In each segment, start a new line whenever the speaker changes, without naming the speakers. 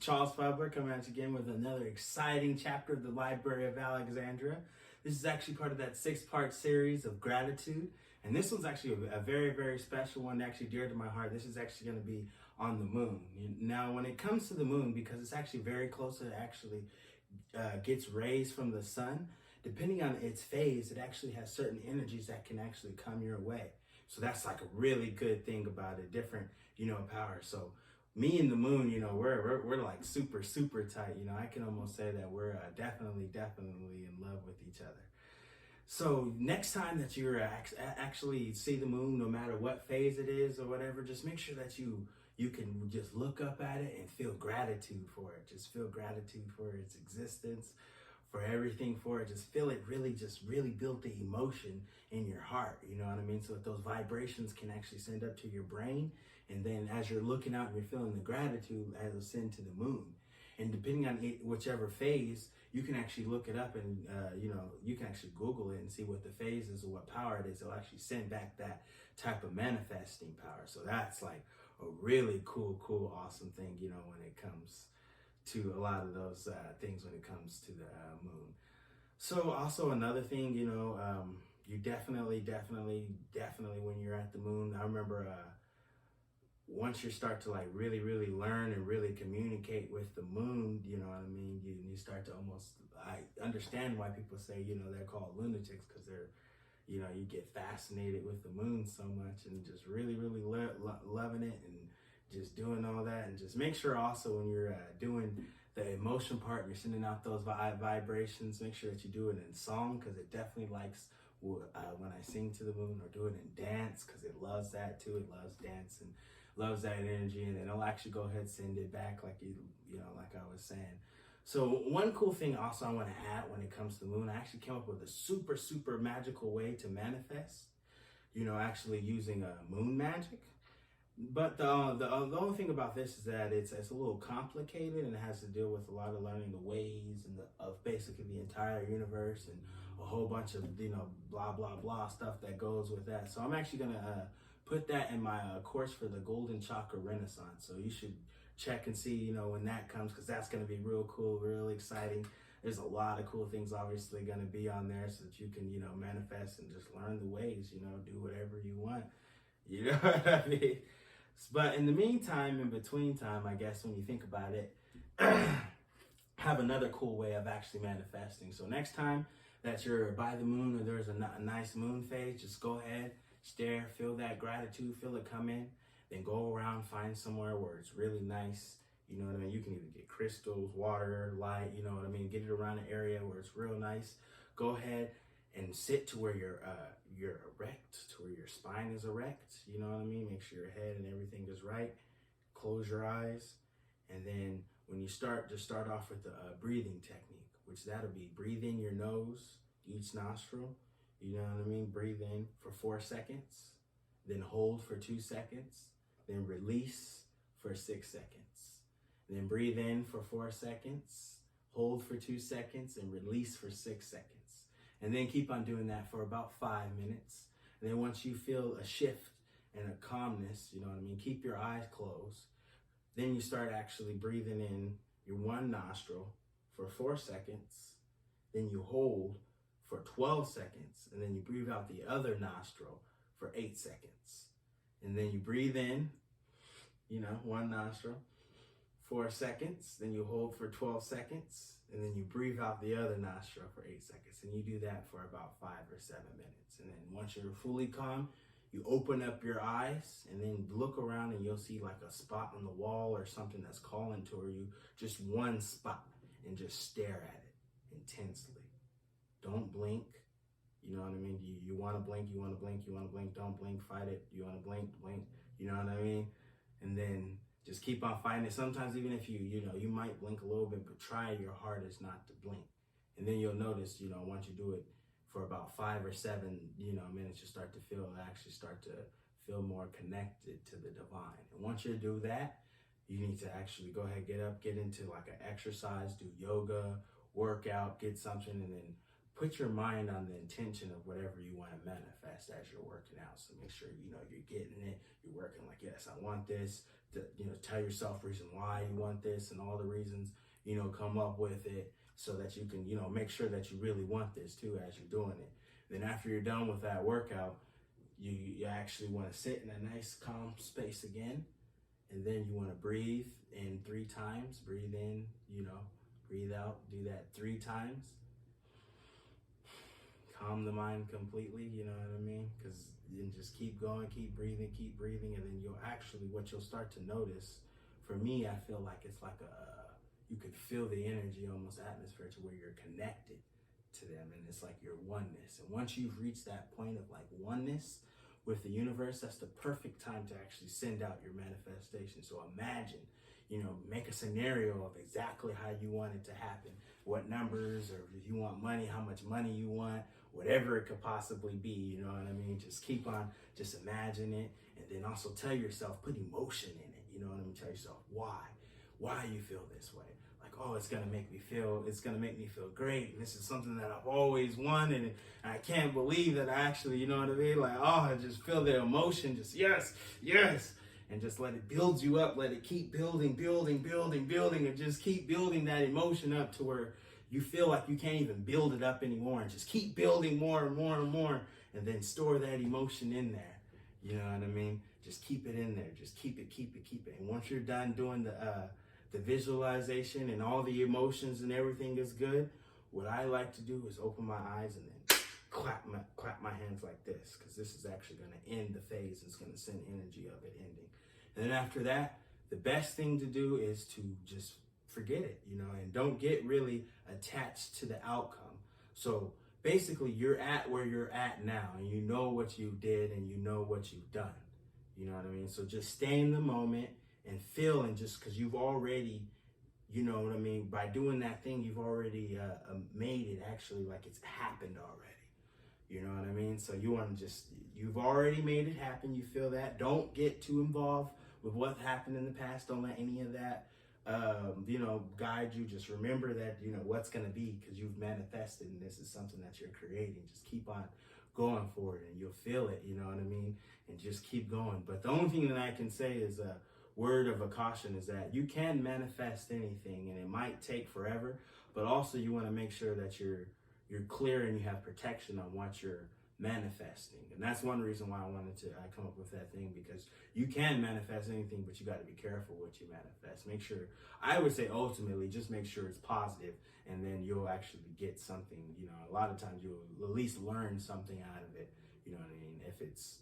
Charles Fubler coming at you again with another exciting chapter of the Library of Alexandria. This is actually part of that 6-part series of gratitude. And this one's actually a very, very special one, actually dear to my heart. This is actually going to be on the moon. Now, when it comes to the moon, because it's actually very close, it actually gets rays from the sun. Depending on its phase, it actually has certain energies that can actually come your way. So that's like a really good thing about it, different, power. So me and the moon, we're like super, super tight. I can almost say that we're definitely in love with each other. So next time that you're actually see the moon, no matter what phase it is or whatever, just make sure that you can just look up at it and feel gratitude for it. Just feel gratitude for its existence, for everything for it. Just feel it really build the emotion in your heart. You know what I mean? So that those vibrations can actually send up to your brain. And then as you're looking out and you're feeling the gratitude, it'll send to the moon. And depending on whichever phase, you can actually look it up and, you can actually Google it and see what the phase is or what power it is. It'll actually send back that type of manifesting power. So that's like a really cool, awesome thing, when it comes to a lot of those things when it comes to the moon. So also another thing, you definitely when you're at the moon, I remember once you start to like really learn and really communicate with the moon, you know what I mean? You start to I understand why people say, they're called lunatics, because they're, you get fascinated with the moon so much and just really loving it and just doing all that. And just make sure also when you're doing the emotion part and you're sending out those vibrations, make sure that you do it in song, because it definitely likes when I sing to the moon, or do it in dance, because it loves that too. It loves dance and loves that energy, and then it'll actually go ahead and send it back like like I was saying. So one cool thing also I want to add when it comes to the moon, I actually came up with a super magical way to manifest, actually using moon magic. But the only thing about this is that it's a little complicated, and it has to deal with a lot of learning the ways and of basically the entire universe, and a whole bunch of blah stuff that goes with that. So I'm actually gonna put that in my course for the Golden Chakra Renaissance. So you should check and see when that comes, because that's gonna be real cool, really exciting. There's a lot of cool things obviously gonna be on there, so that you can manifest and just learn the ways, do whatever you want. You know what I mean? But in the meantime, in between time, I guess when you think about it, have another cool way of actually manifesting. So next time that you're by the moon or there's a nice moon phase, just go ahead, stare, feel that gratitude, feel it come in, then go around, find somewhere where it's really nice. You know what I mean? You can either get crystals, water, light, you know what I mean? Get it around an area where it's real nice. Go ahead and sit to where you're erect, to where your spine is erect. You know what I mean? Make sure your head and everything is right. Close your eyes. And then when you start off with the breathing technique, which that'll be breathe in your nose, each nostril. You know what I mean? Breathe in for 4 seconds, then hold for 2 seconds, then release for 6 seconds. And then breathe in for 4 seconds, hold for 2 seconds, and release for 6 seconds. And then keep on doing that for about 5 minutes. And then once you feel a shift and a calmness, you know what I mean, keep your eyes closed. Then you start actually breathing in your one nostril for 4 seconds. Then you hold for 12 seconds. And then you breathe out the other nostril for 8 seconds. And then you breathe in, one nostril, 4 seconds, then you hold for 12 seconds, and then you breathe out the other nostril for 8 seconds. And you do that for about 5 or 7 minutes. And then once you're fully calm, you open up your eyes and then look around, and you'll see like a spot on the wall or something that's calling to you, just one spot, and just stare at it intensely. Don't blink. You know what I mean? You want to blink, you want to blink, you want to blink, don't blink, fight it. You want to blink, you know what I mean? And then just keep on fighting it. Sometimes even if you might blink a little bit, but try your hardest not to blink. And then you'll notice, once you do it for about 5 or 7, minutes, you start to feel more connected to the divine. And once you do that, you need to actually go ahead, get up, get into like an exercise, do yoga, work out, get something, and then put your mind on the intention of whatever you want to manifest as you're working out. So make sure, you're getting it. You're working like, yes, I want this. tell yourself reason why you want this and all the reasons, come up with it so that you can, make sure that you really want this too as you're doing it. Then after you're done with that workout, you actually want to sit in a nice calm space again. And then you want to breathe in 3 times. Breathe in, breathe out. Do that 3 times. Calm the mind completely, you know what I mean? Because then just keep going, keep breathing, and then what you'll start to notice, for me, I feel like it's like you could feel the energy, almost atmosphere, to where you're connected to them, and it's like your oneness. And once you've reached that point of like oneness with the universe, that's the perfect time to actually send out your manifestation. So imagine, make a scenario of exactly how you want it to happen, what numbers, or if you want money, how much money you want, whatever it could possibly be, you know what I mean? Just keep on, just imagine it, and then also tell yourself, put emotion in it, you know what I mean? Tell yourself why you feel this way. Like, oh, it's gonna make me feel great, and this is something that I've always wanted, and I can't believe that I actually, you know what I mean? Like, oh, I just feel the emotion, just yes, and just let it build you up, let it keep building, and just keep building that emotion up to where you feel like you can't even build it up anymore, and just keep building more and more, and then store that emotion in there. You know what I mean? Just keep it in there. Just keep it. And once you're done doing the visualization and all the emotions and everything is good, what I like to do is open my eyes and then clap my hands like this, because this is actually going to end the phase. It's going to send energy of it ending. And then after that, the best thing to do is to just forget it, and don't get really attached to the outcome. So basically, you're at where you're at now, and you know what you did and you know what you've done. You know what I mean? So just stay in the moment and feel, and just because you've already, you know what I mean, by doing that thing, you've already made it actually like it's happened already. You know what I mean? So you want to you've already made it happen. You feel that. Don't get too involved with what happened in the past. Don't let any of that guide you. Just remember that, what's going to be, because you've manifested, and this is something that you're creating. Just keep on going for it, and you'll feel it, you know what I mean? And just keep going. But the only thing that I can say is a word of a caution is that you can manifest anything, and it might take forever, but also you want to make sure that you're clear and you have protection on what you're manifesting. And that's one reason why I come up with that thing, because you can manifest anything, but you got to be careful what you manifest. Make sure, I would say ultimately, just make sure it's positive, and then you'll actually get something, a lot of times you'll at least learn something out of it, you know what I mean, if it's,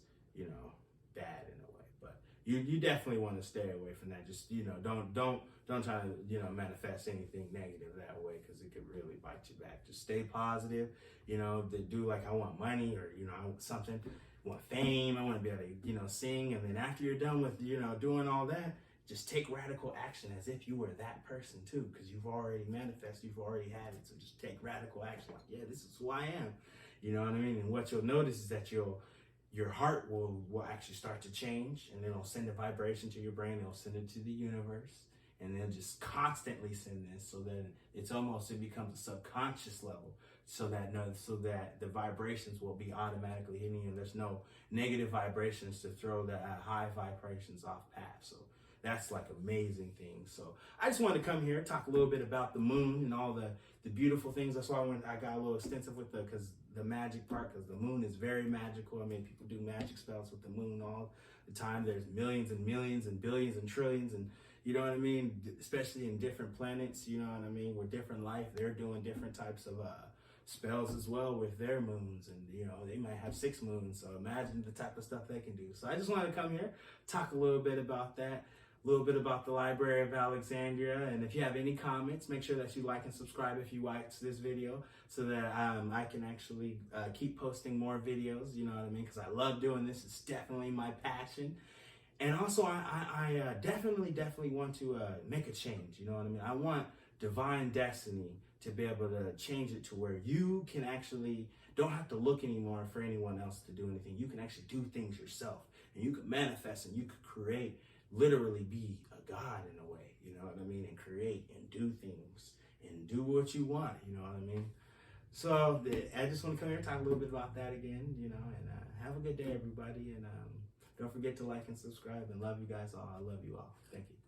bad in a way. But you definitely want to stay away from that. Just, don't try to, manifest anything negative that way, because it could really bite you back. Just stay positive, do like, I want money, or, I want something, I want fame, I want to be able to, sing. And then after you're done with, doing all that, just take radical action as if you were that person too, because you've already manifested, you've already had it. So just take radical action. Like, yeah, this is who I am. You know what I mean? And what you'll notice is that your heart will actually start to change, and then it'll send a vibration to your brain. It'll send it to the universe, and then just constantly send this, so that it becomes a subconscious level, so that the vibrations will be automatically hitting you. There's no negative vibrations to throw the high vibrations off path. So that's like amazing things. So I just wanted to come here, talk a little bit about the moon and all the beautiful things. That's why I got a little extensive with the magic part, because the moon is very magical. I mean, people do magic spells with the moon all the time. There's millions and millions and billions and trillions, and you know what I mean? Especially in different planets, you know what I mean? With different life, they're doing different types of spells as well with their moons, and they might have 6 moons. So imagine the type of stuff they can do. So I just wanted to come here, talk a little bit about that, a little bit about the Library of Alexandria. And if you have any comments, make sure that you like and subscribe if you liked this video, so that I can actually keep posting more videos, you know what I mean? Because I love doing this. It's definitely my passion. And also, I definitely want to make a change, you know what I mean? I want divine destiny to be able to change it to where you can actually don't have to look anymore for anyone else to do anything. You can actually do things yourself, and you can manifest, and you can create, literally be a god in a way, you know what I mean? And create and do things and do what you want, you know what I mean? So I just want to come here and talk a little bit about that again, and have a good day, everybody. And Don't forget to like and subscribe, and love you guys all. I love you all. Thank you.